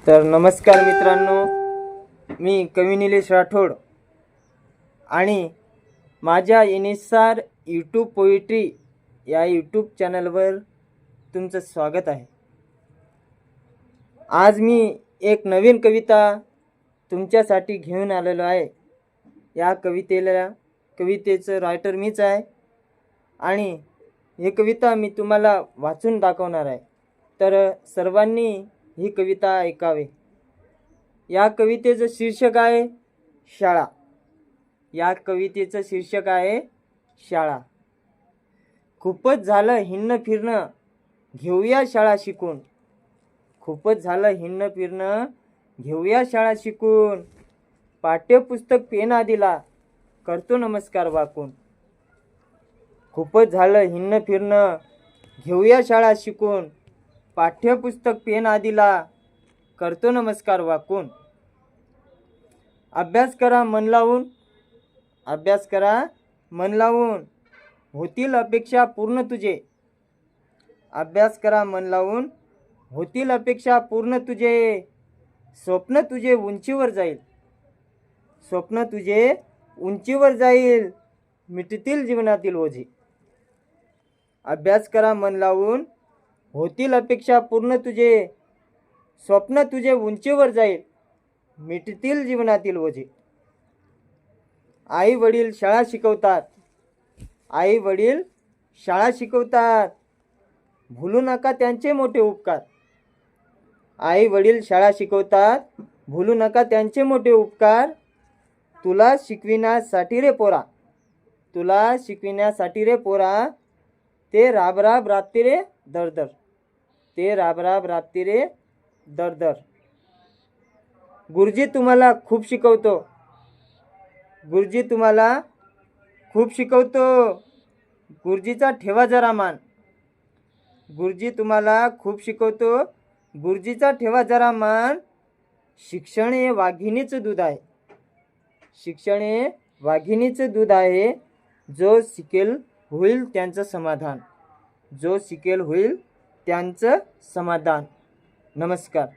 तर नमस्कार मित्रांनो, मी कवी निलेश राठोड आणि माझ्या एनएसआर यूट्यूब पोएट्री या यूट्यूब चॅनलवर तुमचं स्वागत आहे। आज मी एक नवीन कविता तुमच्यासाठी घेऊन आलेलो आहे। या कवितेचं रायटर मीच आहे आणि ही कविता मी तुम्हाला वाचून दाखवणार आहे। तर सर्वांनी ही कविता ऐकावे। या कवितेचं शीर्षक आहे शाळा। या कवितेचं शीर्षक आहे शाळा। खूपच झालं हिंडणं फिरणं, घेऊया शाळा शिकून। खूपच झालं हिंडणं फिरणं, घेऊया शाळा शिकून। पाठ्यपुस्तक पेना दिला, करतो नमस्कार वाकून। खूपच झालं हिंडणं फिरणं, घेऊया शाळा शिकून। पाठ्यपुस्तक पेना दिला, करतो नमस्कार वाकून। अभ्यास करा मन लावून, अभ्यास करा मन लावून, होतील अपेक्षा पूर्ण तुझे। अभ्यास करा मन लावून, होतील अपेक्षा पूर्ण तुझे। स्वप्न तुझे उंचीवर जाईल, स्वप्न तुझे उंचीवर जाईल, मिटतील जीवनातील ओझे। अभ्यास करा मन लावून, होतील अपेक्षा पूर्ण तुझे। स्वप्न तुझे उंचीवर जाईल, मिटतील जीवनातील ओझे। आई वडील शाळा शिकवतात, आई वडील शाळा शिकवतात, भूलू नका त्यांचे मोठे उपकार। आई वडील शाळा शिकवतात, भूलू नका त्यांचे मोठे उपकार। तुला शिकविण्यासाठी रे पोरा, तुला शिकविण्यासाठी रे पोरा, ते राब राब राबते रे दरदर, ते राब राब राबते रे दरदर। गुरुजी तुम्हाला खूप शिकवतो, गुरुजी तुम्हाला खूप शिकवतो, गुरुजीचा ठेवा जरा मान। गुरुजी तुम्हाला खूप शिकवतो, गुरुजीचा ठेवा जरा मान। शिक्षण हे वाघिणीचं दूध आहे, शिक्षण हे वाघिणीचं दूध आहे। जो शिकेल होईल त्यांचं समाधान, जो शिकेल होईल त्यांचं समाधान। नमस्कार।